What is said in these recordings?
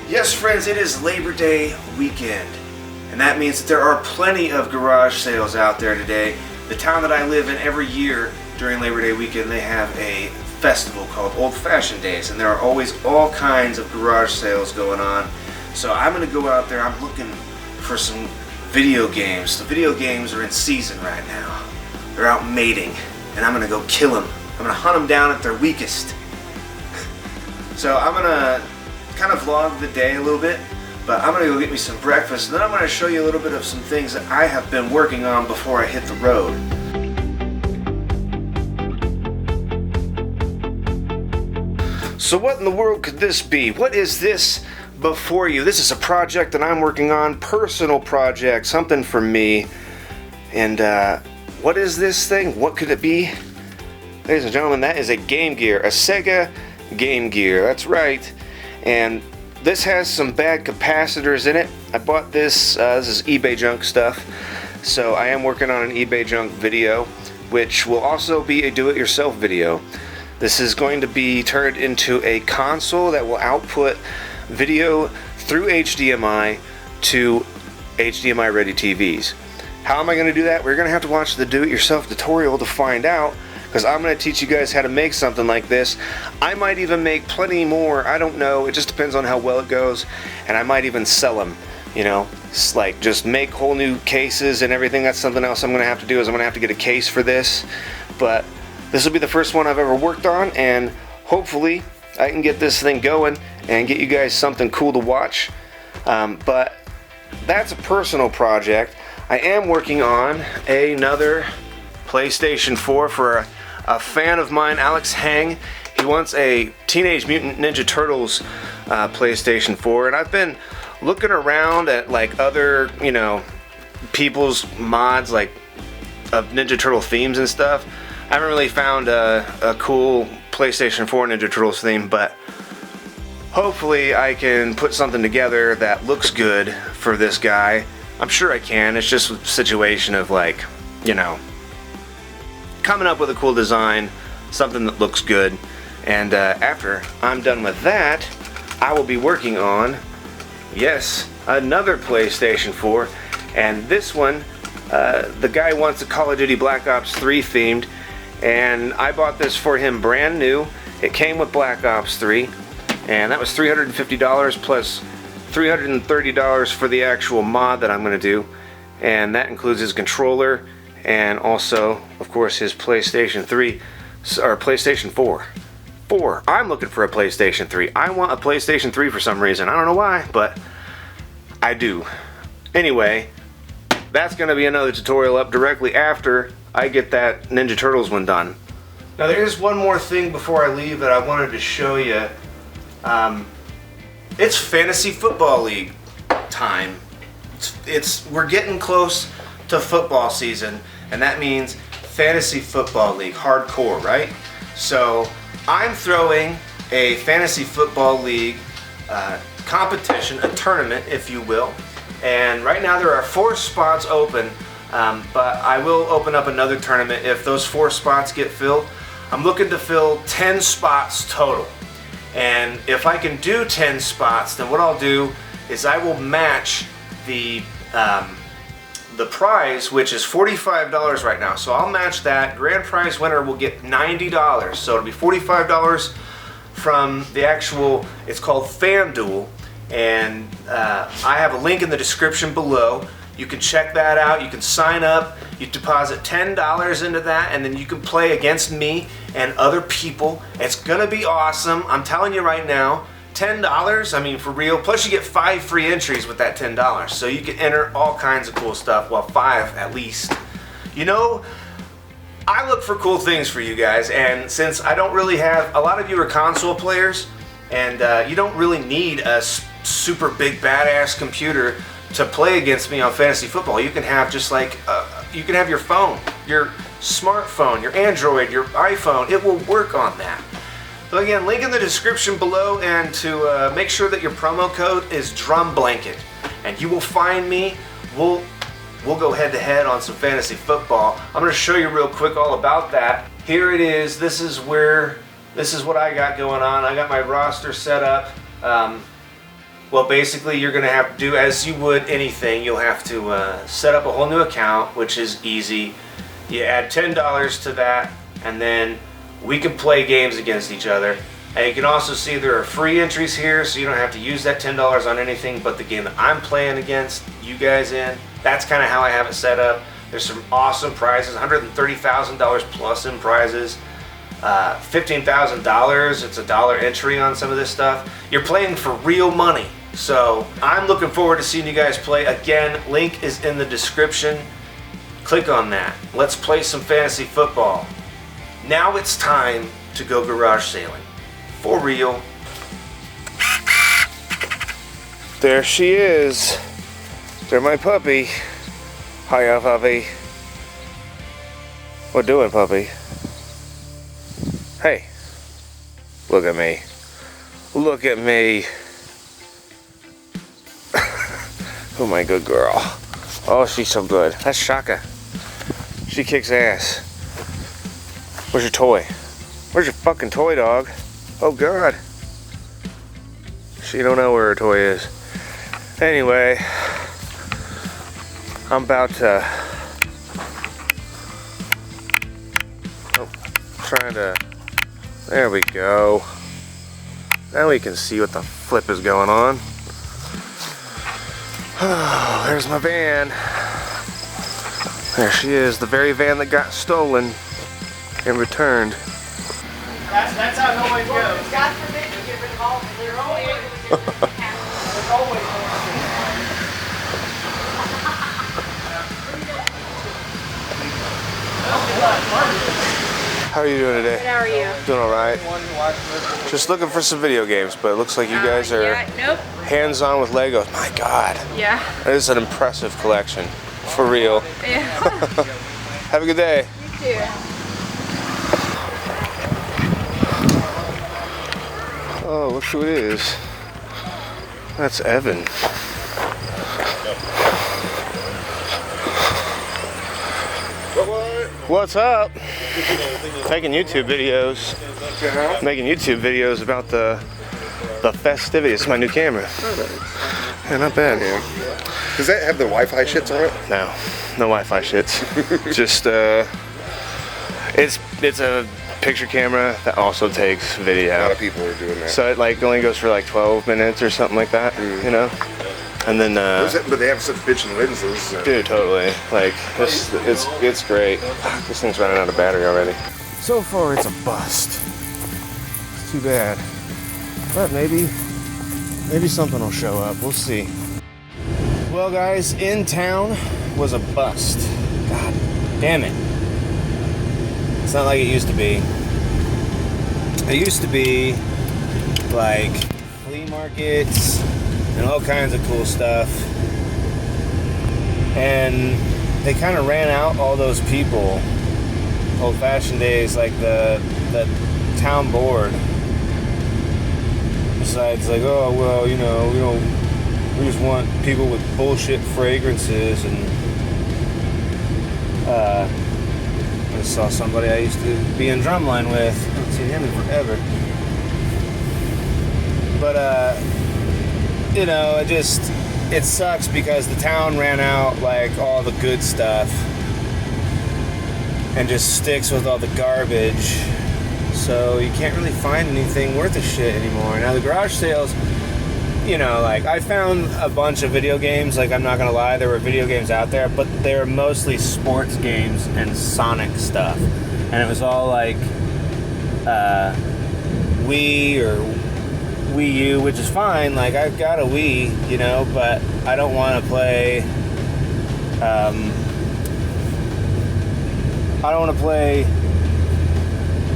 Yes, friends, it is Labor Day weekend, and that means that there are plenty of garage sales out there today. The town that I live in, every year during Labor Day weekend, they have a festival called Old Fashioned Days, and there are always all kinds of garage sales going on. So I'm going to go out there. I'm looking for some video games. The video games are in season right now. They're out mating, and I'm going to go kill them. I'm going to hunt them down at their weakest. So I'm going to kind of vlog the day a little bit, but I'm going to go get me some breakfast, and then I'm going to show you a little bit of some things that I have been working on before I hit the road. So what in the world could this be? What is this before you? This is a project that I'm working on, personal project, something for me. And what is this thing? What could it be? Ladies and gentlemen, that is a Game Gear, a Sega Game Gear, that's right. And this has some bad capacitors in it. I bought this, this is eBay junk stuff. So I am working on an eBay junk video, which will also be a do-it-yourself video. This is going to be turned into a console that will output video through HDMI to HDMI ready TVs. How am I going to do that? We're going to have to watch the do-it-yourself tutorial to find out, because I'm going to teach you guys how to make something like this. I might even make plenty more, I don't know, it just depends on how well it goes, and I might even sell them, you know, it's like just make whole new cases and everything. That's something else I'm going to have to do, is I'm going to have to get a case for this, but this will be the first one I've ever worked on, and hopefully I can get this thing going and get you guys something cool to watch. But that's a personal project. I am working on another PlayStation 4 for a fan of mine, Alex Hang. He wants a Teenage Mutant Ninja Turtles PlayStation 4, and I've been looking around at like other, you know, people's mods like of Ninja Turtle themes and stuff. I haven't really found a cool PlayStation 4 Ninja Turtles theme, but hopefully I can put something together that looks good for this guy. I'm sure I can. It's just a situation of, like, you know, coming up with a cool design, something that looks good. And after I'm done with that, I will be working on, yes, another PlayStation 4. And this one, the guy wants a Call of Duty Black Ops 3 themed, and I bought this for him brand new. It came with Black Ops 3, and that was $350 plus $330 for the actual mod that I'm going to do, and that includes his controller and also, of course, his PlayStation 3 or PlayStation 4. I'm looking for a PlayStation 3. I want a PlayStation 3 for some reason. I don't know why, but I do. Anyway, that's going to be another tutorial up directly after I get that Ninja Turtles one done. Now there's one more thing before I leave that I wanted to show you. It's Fantasy Football League time. We're getting close to football season, and that means Fantasy Football League, hardcore, right? So I'm throwing a Fantasy Football League competition, a tournament, if you will. And right now there are 4 spots open, but I will open up another tournament if those 4 spots get filled. I'm looking to fill 10 spots total. And if I can do 10 spots, then what I'll do is I will match the prize, which is $45 right now. So I'll match that. Grand prize winner will get $90. So it'll be $45 from the actual, it's called FanDuel. And I have a link in the description below. You can check that out. You can sign up. You deposit $10 into that, and then you can play against me and other people. It's gonna be awesome. I'm telling you right now, $10, I mean, for real. Plus you get 5 free entries with that $10. So you can enter all kinds of cool stuff. Well, 5 at least. You know, I look for cool things for you guys, and since I don't really have, a lot of you are console players, and you don't really need a super big badass computer to play against me on fantasy football. You can have just like, you can have your phone, your smartphone, your Android, your iPhone. It will work on that. So again, link in the description below, and to make sure that your promo code is Drumblanket, and you will find me. We'll go head to head on some fantasy football. I'm going to show you real quick all about that. Here it is. This is what I got going on. I got my roster set up. Well, basically, you're going to have to do as you would anything. You'll have to set up a whole new account, which is easy. You add $10 to that, and then we can play games against each other. And you can also see there are free entries here, so you don't have to use that $10 on anything but the game that I'm playing against you guys in. That's kind of how I have it set up. There's some awesome prizes, $130,000 plus in prizes. $15,000, it's a dollar entry on some of this stuff. You're playing for real money. So I'm looking forward to seeing you guys play. Again, link is in the description. Click on that. Let's play some fantasy football. Now it's time to go garage sailing. For real. There she is. There's my puppy. Hiya, puppy. What doing, puppy? Hey. Look at me. Look at me. Oh, my good girl. Oh, she's so good. That's Shaka. She kicks ass. Where's your toy? Where's your fucking toy, dog? Oh, God. She don't know where her toy is. Anyway, I'm about to... trying to... There we go. Now we can see what the flip is going on. Oh, there's my van. There she is, the very van that got stolen and returned. That's how it always goes. God forbid you get rid of all of their own. There's always How are you doing today? Good, how are you? Doing alright. Just looking for some video games, but it looks like you guys are Nope. hands-on with Legos. My God. Yeah. That is an impressive collection. For real. Yeah. Have a good day. You too. Oh, look who it is. That's Evan. What's up? Making YouTube videos. Making YouTube videos about the festivities. It's my new camera. Yeah, not bad. Yeah. Does that have the Wi-Fi shits on it? No Wi-Fi shits. Just it's a picture camera that also takes video. A lot of people are doing that. So it like only goes for like 12 minutes or something like that, you know. And then but they have such bitchin' lenses. dude, totally. Like it's great. This thing's running out of battery already. So far it's a bust. It's too bad. But maybe something will show up. We'll see. Well, guys, in town was a bust. God damn it. It's not like it used to be. It used to be like flea markets and all kinds of cool stuff. And they kind of ran out all those people. Old-fashioned days, like the town board. Besides, like, oh, well, you know, we just want people with bullshit fragrances. And I saw somebody I used to be in drumline with. I haven't seen him in forever. But, you know, it sucks because the town ran out, like, all the good stuff and just sticks with all the garbage. So you can't really find anything worth a shit anymore. Now, the garage sales, you know, like, I found a bunch of video games. Like, I'm not gonna lie, there were video games out there, but they're mostly sports games and Sonic stuff. And it was all like Wii or Wii U, which is fine. Like, I've got a Wii, you know, but I don't want to play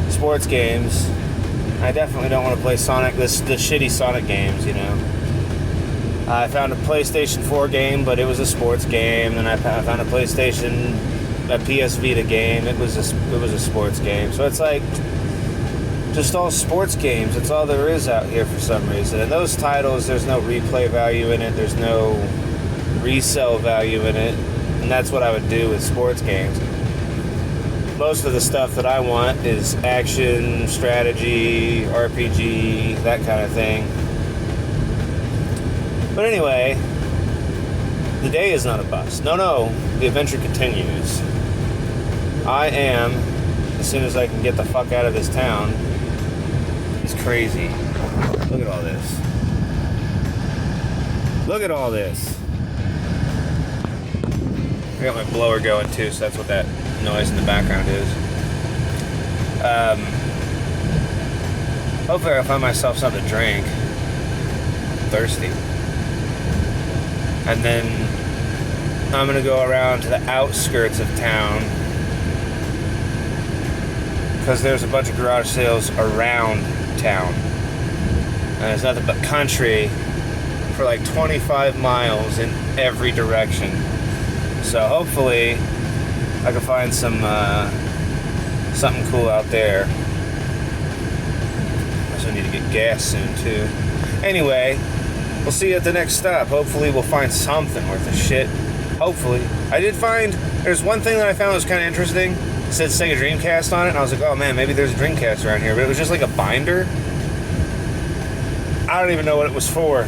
sports games. I definitely don't want to play Sonic, the shitty Sonic games, you know. I found a PlayStation 4 game, but it was a sports game. Then I found a PS Vita game. It was a sports game. So it's like just all sports games. It's all there is out here for some reason. And those titles, there's no replay value in it. There's no resale value in it. And that's what I would do with sports games. Most of the stuff that I want is action, strategy, RPG, that kind of thing. But anyway, the day is not a bust. No, the adventure continues. I am, as soon as I can get the fuck out of this town, it's crazy. Look at all this. Look at all this. I got my blower going too, so that's what that noise in the background is. Hopefully I'll find myself something to drink. I'm thirsty. And then I'm gonna go around to the outskirts of town, because there's a bunch of garage sales around town. And there's nothing but country for like 25 miles in every direction. So hopefully I can find some something cool out there. I also need to get gas soon too. Anyway, we'll see you at the next stop. Hopefully we'll find something worth a shit. Hopefully. I did find, there's one thing that I found was kind of interesting. It said Sega Dreamcast on it, and I was like, oh man, maybe there's a Dreamcast around here. But it was just like a binder. I don't even know what it was for.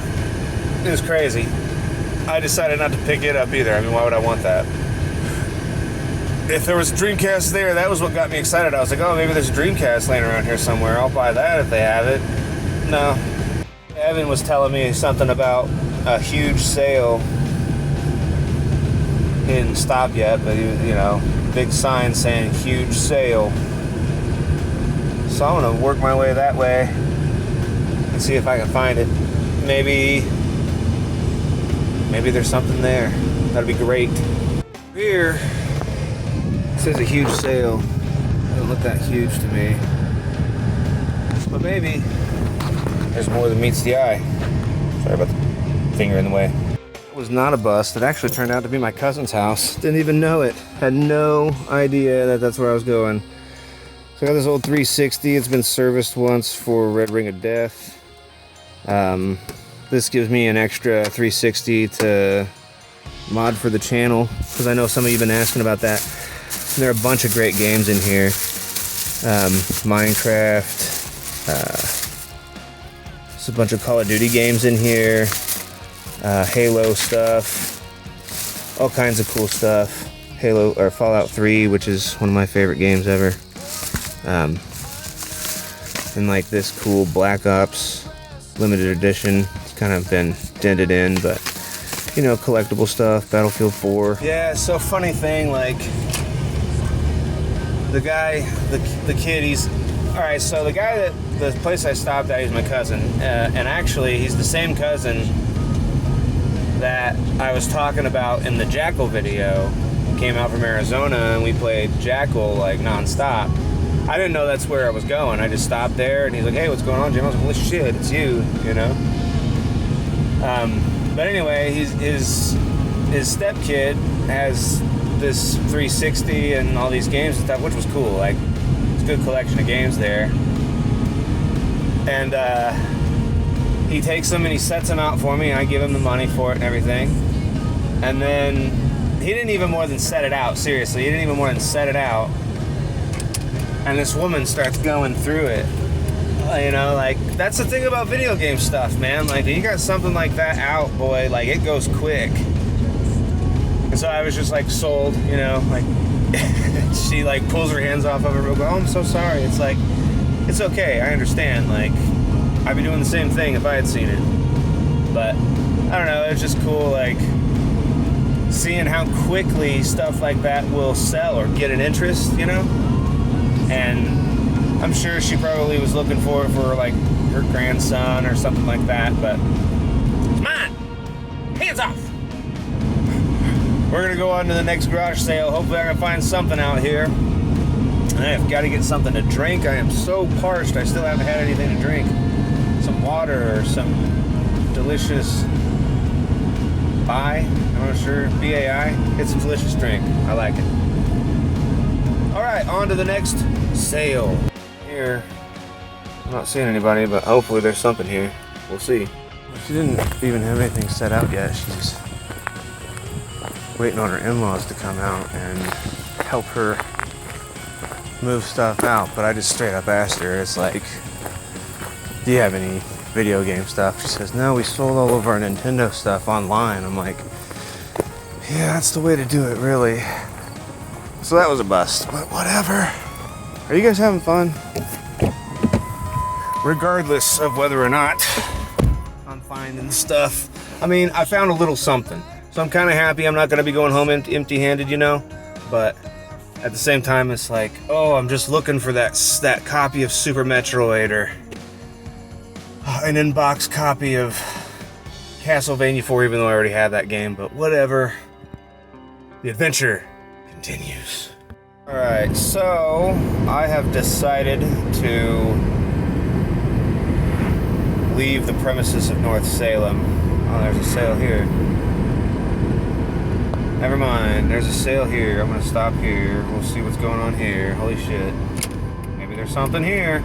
It was crazy. I decided not to pick it up either. I mean, why would I want that? If there was a Dreamcast there, that was what got me excited. I was like, oh, maybe there's a Dreamcast laying around here somewhere. I'll buy that if they have it. No. Evan was telling me something about a huge sale. He didn't stop yet, but you know, big sign saying huge sale. So I'm gonna work my way that way and see if I can find it. Maybe there's something there. That'd be great. Here, it says a huge sale. Doesn't look that huge to me. But maybe there's more than meets the eye. Sorry about the finger in the way. It was not a bust. It actually turned out to be my cousin's house. Didn't even know it. Had no idea that that's where I was going. So I got this old 360. It's been serviced once for Red Ring of Death. This gives me an extra 360 to mod for the channel, because I know some of you have been asking about that. And there are a bunch of great games in here. Minecraft. There's a bunch of Call of Duty games in here. Halo stuff. All kinds of cool stuff. Halo or Fallout 3, which is one of my favorite games ever. And like this cool Black Ops limited edition. It's kind of been dented in, but you know, collectible stuff. Battlefield 4. Yeah, so funny thing, like the guy, the kid, he's alright. So the guy that the place I stopped at, he's my cousin, and actually he's the same cousin that I was talking about in the Jackal video. Came out from Arizona and we played Jackal like non-stop. I didn't know that's where I was going. I just stopped there and he's like, hey, what's going on, Jim? I was like, holy shit, it's you know? But anyway, his stepkid has this 360 and all these games and stuff, which was cool. Like, it's a good collection of games there. And he takes them and he sets them out for me, and I give him the money for it and everything. And then he didn't even more than set it out, seriously. He didn't even more than set it out. And this woman starts going through it. You know, like, that's the thing about video game stuff, man. Like, you got something like that out, boy, like, it goes quick. And so I was just, like, sold, you know, like, she, like, pulls her hands off of it real quick. Oh, I'm so sorry. It's like, it's okay, I understand. Like, I'd be doing the same thing if I had seen it. But, I don't know, it's just cool, like, seeing how quickly stuff like that will sell or get an interest, you know? And I'm sure she probably was looking for it for, like, her grandson or something like that, but it's mine! Hands off! We're gonna go on to the next garage sale. Hopefully I can find something out here. I've got to get something to drink. I am so parched, I still haven't had anything to drink. Some water or some delicious I'm not sure, BAI. It's a delicious drink. I like it. Alright, on to the next sale. Here, I'm not seeing anybody, but hopefully there's something here. We'll see. She didn't even have anything set out yet. She's waiting on her in-laws to come out and help her move stuff out, but I just straight up asked her. It's like, do you have any video game stuff? She says, no, we sold all of our Nintendo stuff online. I'm like, yeah, that's the way to do it, really. So that was a bust, but whatever. Are you guys having fun? Regardless of whether or not I'm finding stuff. I mean, I found a little something. So I'm kind of happy. I'm not going to be going home empty-handed, you know? But at the same time, it's like, oh, I'm just looking for that copy of Super Metroid or an in-box copy of Castlevania 4, even though I already have that game. But whatever. The adventure continues. Alright, so I have decided to leave the premises of North Salem. Oh, there's a sale here. Never mind, there's a sale here. I'm gonna stop here. We'll see what's going on here. Holy shit. Maybe there's something here.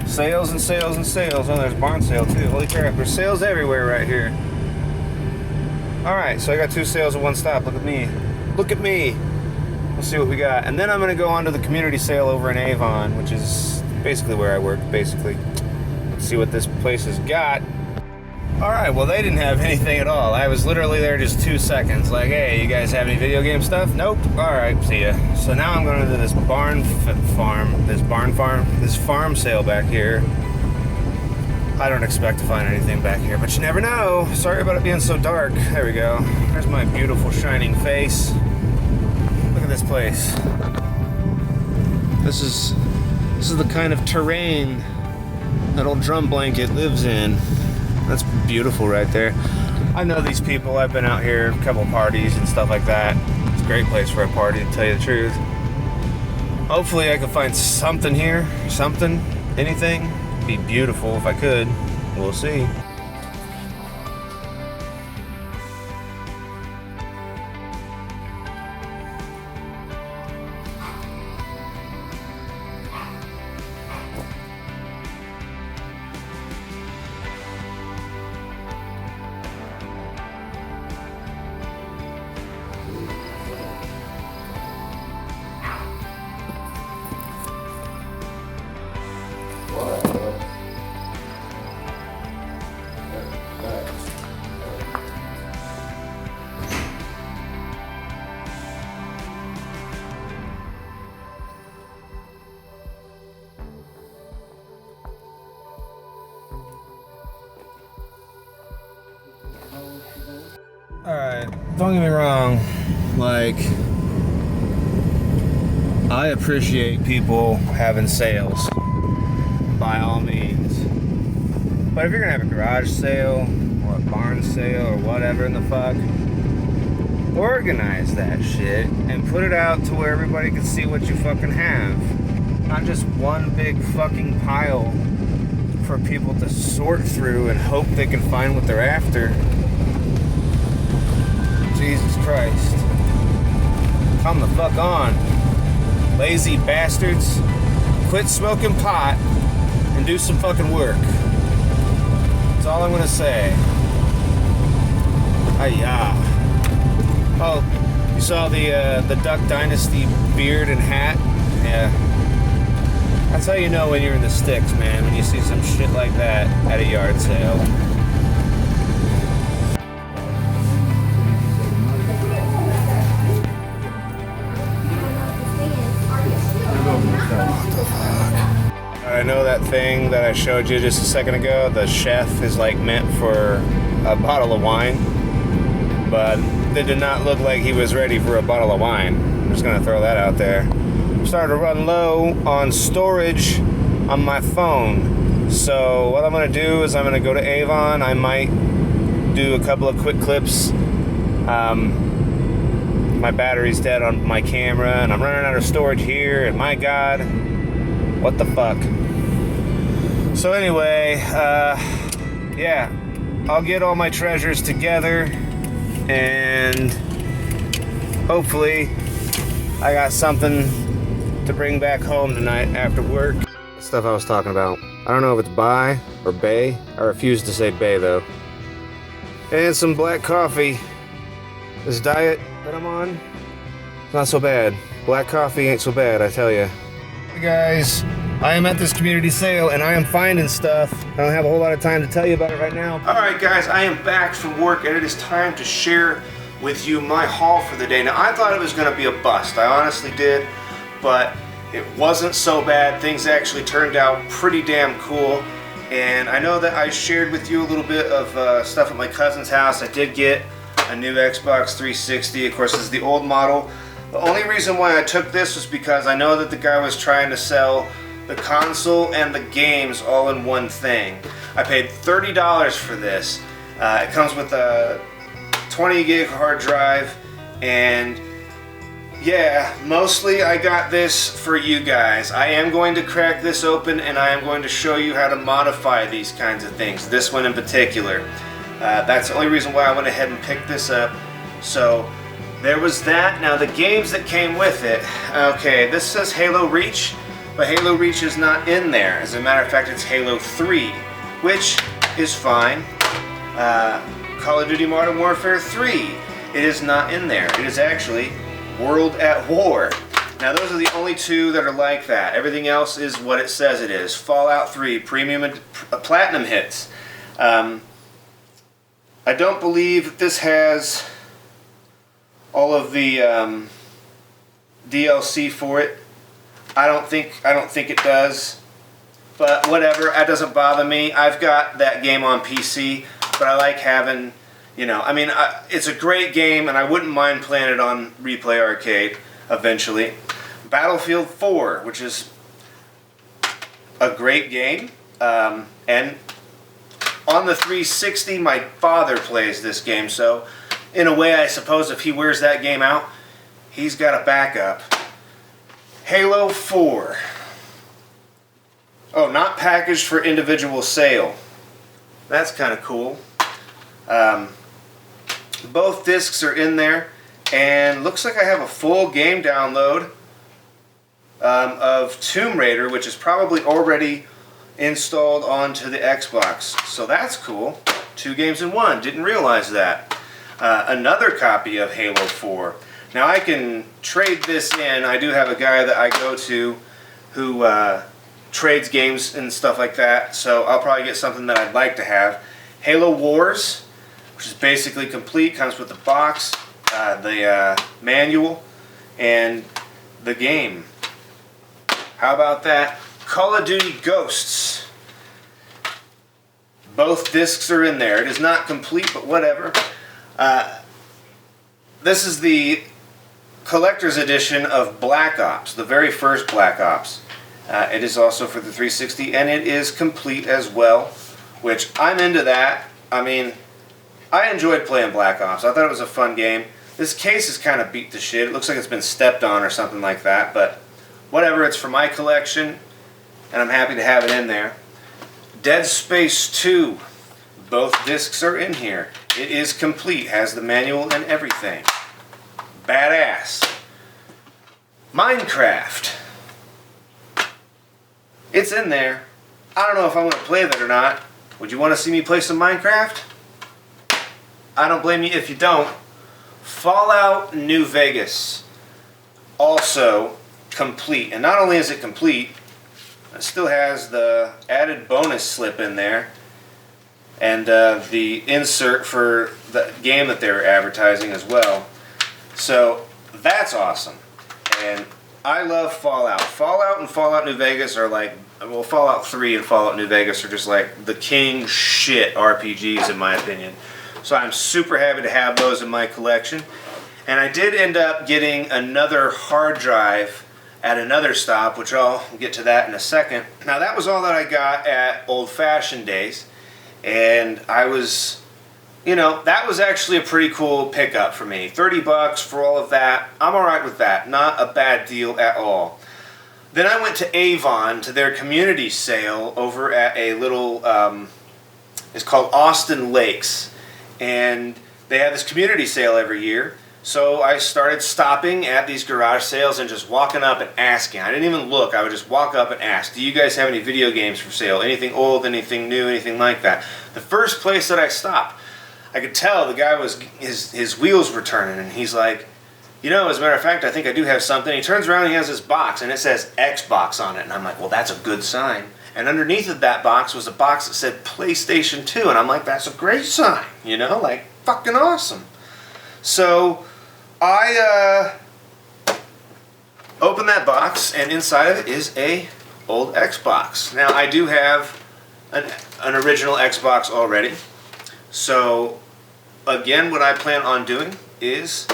Sales and sales and sales. Oh, there's a barn sale too. Holy crap, there's sales everywhere right here. Alright, so I got 2 sales at one stop. Look at me. Look at me. We'll see what we got. And then I'm gonna go on to the community sale over in Avon, which is basically where I work, basically. Let's see what this place has got. Alright, well they didn't have anything at all. I was literally there just 2 seconds. Like, hey, you guys have any video game stuff? Nope. Alright, see ya. So now I'm going to this this farm sale back here. I don't expect to find anything back here, but you never know. Sorry about it being so dark. There we go. There's my beautiful shining face. Look at this place. This is the kind of terrain that old Drumblanket lives in. That's beautiful right there. I know these people. I've been out here a couple parties and stuff like that. It's a great place for a party, to tell you the truth. Hopefully I can find something here. Something. Anything. It'd be beautiful if I could. We'll see. Alright, don't get me wrong, like, I appreciate people having sales, by all means. But if you're gonna have a garage sale, or a barn sale, or whatever in the fuck, organize that shit, and put it out to where everybody can see what you fucking have. Not just one big fucking pile for people to sort through and hope they can find what they're after. Jesus Christ. Come the fuck on. Lazy bastards. Quit smoking pot and do some fucking work. That's all I'm gonna say. Hi-ya. Oh, you saw the Duck Dynasty beard and hat? Yeah. That's how you know when you're in the sticks, man, when you see some shit like that at a yard sale. I know that thing that I showed you just a second ago, the chef is like meant for a bottle of wine, but it did not look like he was ready for a bottle of wine. I'm just gonna throw that out there. I'm starting to run low on storage on my phone, so what I'm gonna do is I'm gonna go to Avon. I might do a couple of quick clips. My battery's dead on my camera and I'm running out of storage here, and my god, what the fuck. So anyway, yeah, I'll get all my treasures together and hopefully I got something to bring back home tonight after work. Stuff I was talking about. I don't know if it's Bai or Bay. I refuse to say Bay though. And some black coffee. This diet that I'm on, it's not so bad. Black coffee ain't so bad, I tell you. Hey guys, I am at this community sale and I am finding stuff. I don't have a whole lot of time to tell you about it right now. Alright guys, I am back from work and it is time to share with you my haul for the day. Now I thought it was going to be a bust, I honestly did, but it wasn't so bad. Things actually turned out pretty damn cool. And I know that I shared with you a little bit of stuff at my cousin's house. I did get a new Xbox 360. Of course, this is the old model. The only reason why I took this was because I know that the guy was trying to sell the console and the games all in one thing. I paid $30 for this. It comes with a 20 gig hard drive, and yeah, mostly I got this for you guys. I am going to crack this open and I am going to show you how to modify these kinds of things, this one in particular. That's the only reason why I went ahead and picked this up. So there was that. Now the games that came with it, okay, this says Halo Reach, but Halo Reach is not in there. As a matter of fact, it's Halo 3, which is fine. Call of Duty Modern Warfare 3, it is not in there. It is actually World at War. Now those are the only two that are like that. Everything else is what it says it is. Fallout 3, Premium and Platinum hits. I don't believe this has all of the DLC for it. I don't think it does, but whatever, that doesn't bother me. I've got that game on PC, but I like having, you know, I mean, it's a great game, and I wouldn't mind playing it on Replay Arcade eventually. Battlefield 4, which is a great game, and on the 360, my father plays this game, so in a way, I suppose if he wears that game out, he's got a backup. Halo 4. Oh, not packaged for individual sale. That's kind of cool. Both discs are in there, and looks like I have a full game download of Tomb Raider, which is probably already installed onto the Xbox. So that's cool. 2 games in 1. Didn't realize that. Another copy of Halo 4. Now I can trade this in. I do have a guy that I go to who trades games and stuff like that, so I'll probably get something that I'd like to have. Halo Wars, which is basically complete, comes with the box, the manual, and the game. How about that? Call of Duty Ghosts. Both discs are in there. It is not complete, but whatever. This is the collector's edition of Black Ops, the very first Black Ops. It is also for the 360, and it is complete as well, which I'm into that. I mean, I enjoyed playing Black Ops. I thought it was a fun game. This case is kind of beat to shit. It looks like it's been stepped on or something like that, but whatever, it's for my collection, and I'm happy to have it in there. Dead Space 2. Both discs are in here. It is complete, has the manual and everything. Badass. Minecraft. It's in there. I don't know if I'm going to play that or not. Would you want to see me play some Minecraft? I don't blame you if you don't. Fallout New Vegas. Also complete. And not only is it complete, it still has the added bonus slip in there. And the insert for the game that they were advertising as well. So that's awesome. And I love Fallout. Fallout and Fallout New Vegas are like, well, Fallout 3 and Fallout New Vegas are just like the king shit RPGs in my opinion. So I'm super happy to have those in my collection. And I did end up getting another hard drive at another stop, which I'll get to that in a second. Now that was all that I got at Old Fashioned Days. And I was, you know, that was actually a pretty cool pickup for me. 30 bucks for all of that. I'm alright with that. Not a bad deal at all. Then I went to Avon to their community sale over at a little, it's called Austin Lakes. And they have this community sale every year. So I started stopping at these garage sales and just walking up and asking. I didn't even look. I would just walk up and ask, do you guys have any video games for sale? Anything old, anything new, anything like that? The first place that I stopped, I could tell the guy was, his wheels were turning, and he's like, you know, as a matter of fact, I think I do have something. He turns around and he has this box, and it says Xbox on it. And I'm like, well, that's a good sign. And underneath of that box was a box that said PlayStation 2. And I'm like, that's a great sign, you know, like, fucking awesome. So I open that box, and inside of it is a old Xbox. Now, I do have an original Xbox already. So, again, what I plan on doing is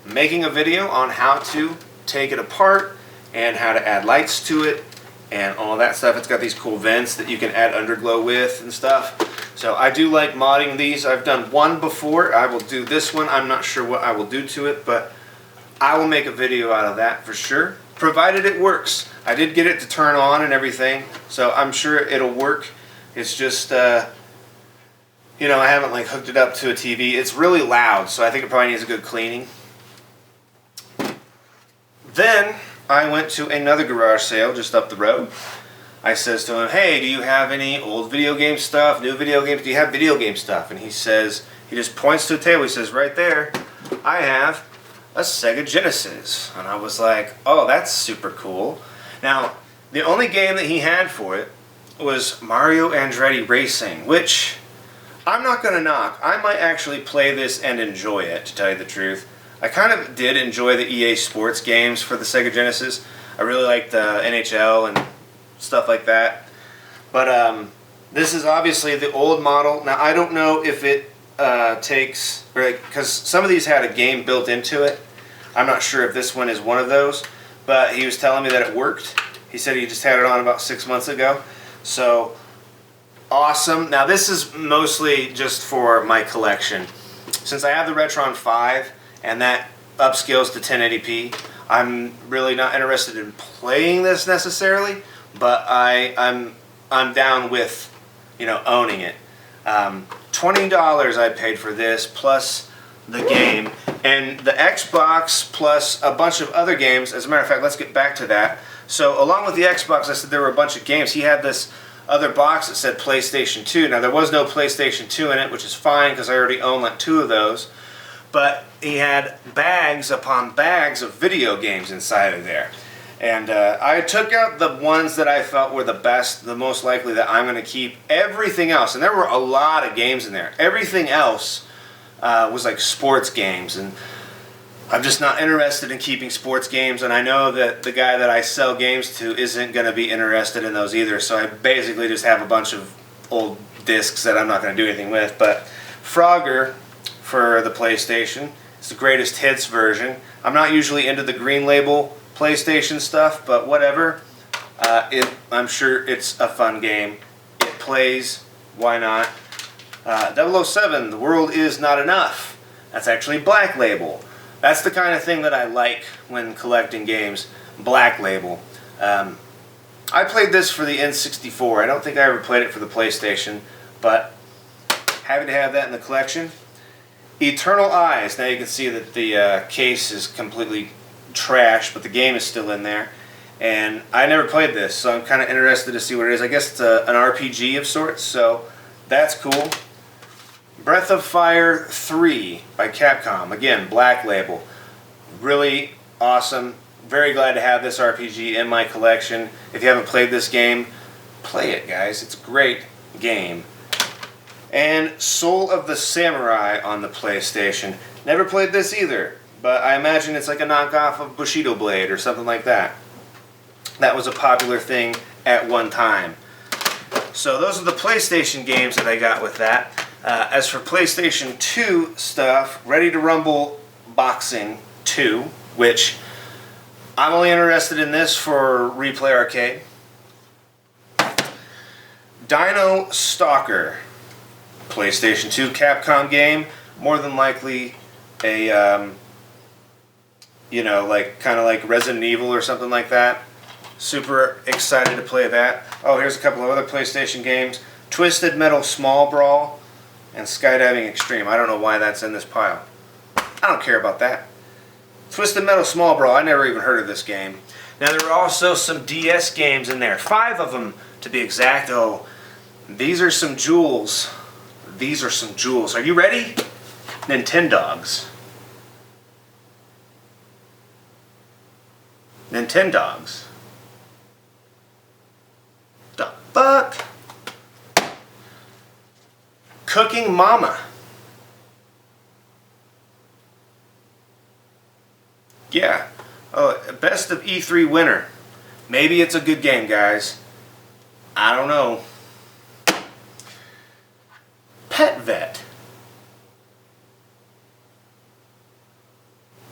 making a video on how to take it apart and how to add lights to it and all that stuff. It's got these cool vents that you can add underglow with and stuff. So I do like modding these. I've done one before. I will do this one. I'm not sure what I will do to it, but I will make a video out of that for sure, provided it works. I did get it to turn on and everything, so I'm sure it'll work. It's just, you know, I haven't like hooked it up to a TV. It's really loud, so I think it probably needs a good cleaning. Then I went to another garage sale just up the road. I says to him, hey, do you have any old video game stuff, new video games? Do you have video game stuff? And he says, he just points to a table. He says, right there, I have a Sega Genesis. And I was like, oh, that's super cool. Now, the only game that he had for it was Mario Andretti Racing, which I'm not going to knock. I might actually play this and enjoy it, to tell you the truth. I kind of did enjoy the EA Sports games for the Sega Genesis. I really liked the NHL and stuff like that. But this is obviously the old model. Now, I don't know if it takes, because some of these had a game built into it. I'm not sure if this one is one of those, but he was telling me that it worked. He said he just had it on about 6 months ago. So, awesome. Now, this is mostly just for my collection. Since I have the Retron 5, and that upscales to 1080p, I'm really not interested in playing this necessarily, but I'm down with, you know, owning it. $20 I paid for this plus the game, and the Xbox plus a bunch of other games. As a matter of fact, let's get back to that. So along with the Xbox, I said there were a bunch of games. He had this other box that said PlayStation 2. Now, there was no PlayStation 2 in it, which is fine because I already own like 2 of those. But he had bags upon bags of video games inside of there. And I took out the ones that I felt were the best, the most likely that I'm going to keep. Everything else, and there were a lot of games in there, everything else was like sports games. And I'm just not interested in keeping sports games, and I know that the guy that I sell games to isn't going to be interested in those either. So I basically just have a bunch of old discs that I'm not going to do anything with. But Frogger for the PlayStation, it's the greatest hits version. I'm not usually into the green label PlayStation stuff, but whatever. I'm sure it's a fun game. It plays, why not? 007, The World Is Not Enough. That's actually Black Label. That's the kind of thing that I like when collecting games. Black Label. I played this for the N64. I don't think I ever played it for the PlayStation, but happy to have that in the collection. Eternal Eyes. Now you can see that the case is completely trash, but the game is still in there. And I never played this, so I'm kind of interested to see what it is. I guess it's an RPG of sorts, so that's cool. Breath of Fire 3 by Capcom. Again, Black Label. Really awesome. Very glad to have this RPG in my collection. If you haven't played this game, play it, guys. It's a great game. And Soul of the Samurai on the PlayStation. Never played this either, but I imagine it's like a knockoff of Bushido Blade or something like that. That was a popular thing at one time. So those are the PlayStation games that I got with that. As for PlayStation 2 stuff, Ready to Rumble Boxing 2, which I'm only interested in this for Replay Arcade. Dino Stalker, PlayStation 2 Capcom game, more than likely a, you know, like kind of like Resident Evil or something like that. Super excited to play that. Oh, here's a couple of other PlayStation games. Twisted Metal Small Brawl and Skydiving Extreme. I don't know why that's in this pile. I don't care about that. Twisted Metal Small Brawl, I never even heard of this game. Now there were also some DS games in there. 5 of them to be exact. Oh, these are some jewels. These are some jewels. Are you ready? Nintendogs. Nintendogs. The fuck? Cooking Mama. Yeah. Oh, best of E3 winner. Maybe it's a good game, guys. I don't know. Pet Vet.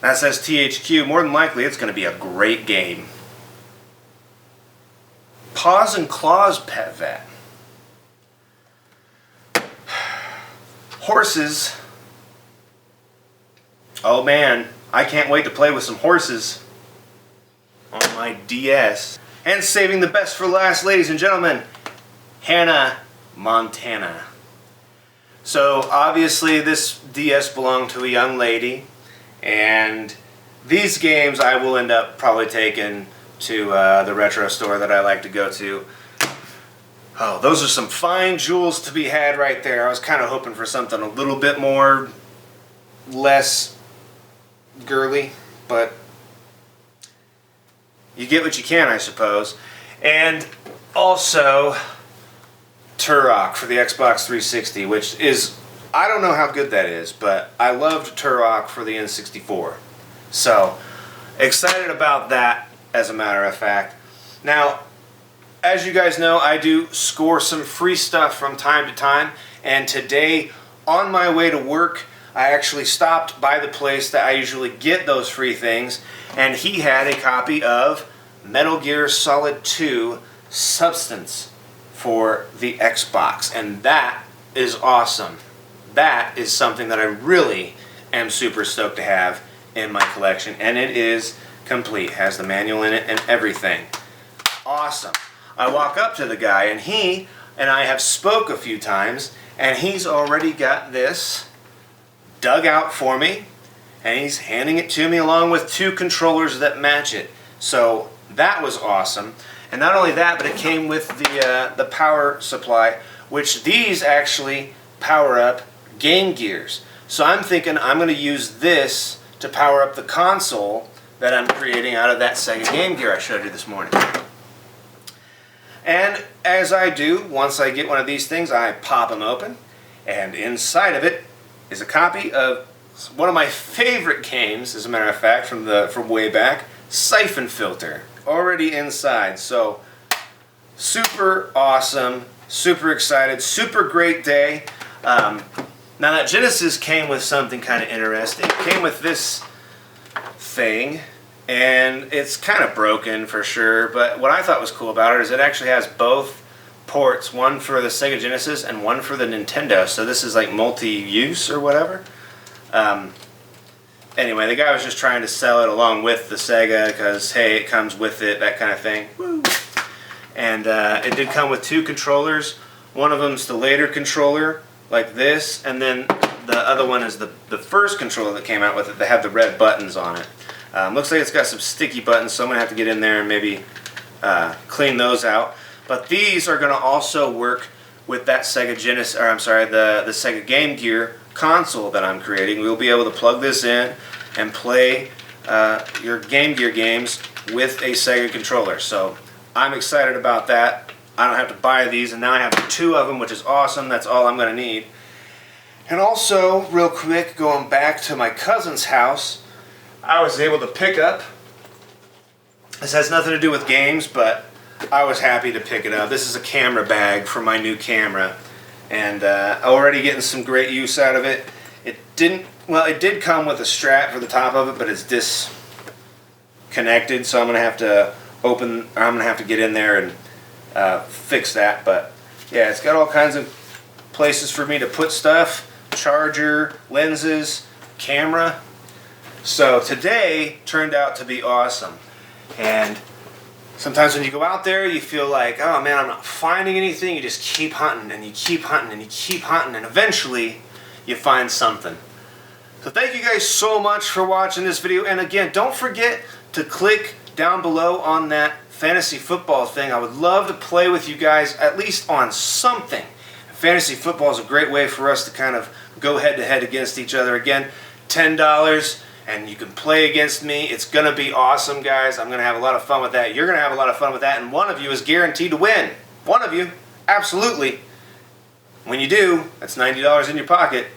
That says THQ. More than likely, it's going to be a great game. Paws and Claws Pet Vet. Horses. Oh man, I can't wait to play with some horses on my DS. And saving the best for last, ladies and gentlemen, Hannah Montana. So obviously this DS belonged to a young lady, and these games I will end up probably taking to the retro store that I like to go to. Oh, those are some fine jewels to be had right there. I was kind of hoping for something a little bit more, less girly, but you get what you can, I suppose. And also Turok for the Xbox 360, which is, I don't know how good that is, but I loved Turok for the N64. So, excited about that, as a matter of fact. Now, as you guys know, I do score some free stuff from time to time, and today, on my way to work, I actually stopped by the place that I usually get those free things, and he had a copy of Metal Gear Solid 2 Substance for the Xbox, and that is awesome. That is something that I really am super stoked to have in my collection, and it is complete. It has the manual in it and everything. Awesome. I walk up to the guy, and he and I have spoke a few times, and he's already got this dug out for me, and he's handing it to me along with 2 controllers that match it. So that was awesome. And not only that, but it came with the power supply, which these actually power up Game Gears. So I'm thinking I'm going to use this to power up the console that I'm creating out of that Sega Game Gear I showed you this morning. And as I do, once I get one of these things, I pop them open, and inside of it is a copy of one of my favorite games, as a matter of fact, from way back, Siphon Filter, already inside. So super awesome, super excited, super great day. Now that Genesis came with something kind of interesting. It came with this thing, and it's kind of broken for sure, but what I thought was cool about it is it actually has both ports, one for the Sega Genesis and one for the Nintendo, so this is like multi-use or whatever. Anyway, the guy was just trying to sell it along with the Sega because, hey, it comes with it, that kind of thing. Woo! And it did come with 2 controllers. One of them's the later controller, like this, and then the other one is the first controller that came out with it that had the red buttons on it. Looks like it's got some sticky buttons, so I'm going to have to get in there and maybe clean those out. But these are going to also work with that Sega Genesis, or I'm sorry, the Sega Game Gear console that I'm creating. We'll be able to plug this in and play your Game Gear games with a Sega controller. So I'm excited about that. I don't have to buy these, and now I have 2 of them, which is awesome. That's all I'm going to need. And also, real quick, going back to my cousin's house, I was able to pick up, this has nothing to do with games, but I was happy to pick it up. This is a camera bag for my new camera, and already getting some great use out of it. It did come with a strap for the top of it, but it's disconnected, so I'm going to have to get in there and fix that. But yeah, it's got all kinds of places for me to put stuff, charger, lenses, camera. So today turned out to be awesome. And sometimes when you go out there, you feel like, oh man, I'm not finding anything. You just keep hunting, and you keep hunting, and you keep hunting, and eventually you find something. So thank you guys so much for watching this video. And again, don't forget to click down below on that fantasy football thing. I would love to play with you guys, at least on something. Fantasy football is a great way for us to kind of go head-to-head against each other. Again, $10, and you can play against me. It's going to be awesome, guys. I'm going to have a lot of fun with that. You're going to have a lot of fun with that, and one of you is guaranteed to win. One of you, absolutely. When you do, that's $90 in your pocket,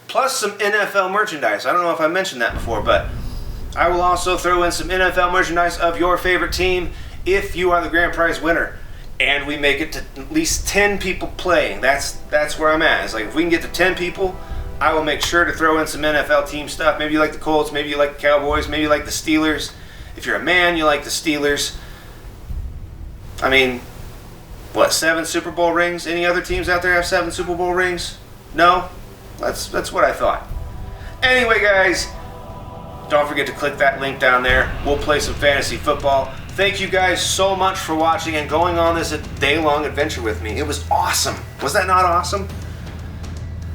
plus some NFL merchandise. I don't know if I mentioned that before, but I will also throw in some NFL merchandise of your favorite team if you are the grand prize winner. And we make it to at least 10 people playing. That's where I'm at. It's like if we can get to 10 people, I will make sure to throw in some NFL team stuff. Maybe you like the Colts, maybe you like the Cowboys, maybe you like the Steelers. If you're a man, you like the Steelers. I mean, what, 7 Super Bowl rings? Any other teams out there have 7 Super Bowl rings? No? That's what I thought. Anyway, guys, don't forget to click that link down there. We'll play some fantasy football. Thank you guys so much for watching and going on this day-long adventure with me. It was awesome. Was that not awesome?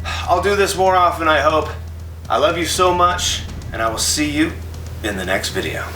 I'll do this more often, I hope. I love you so much, and I will see you in the next video.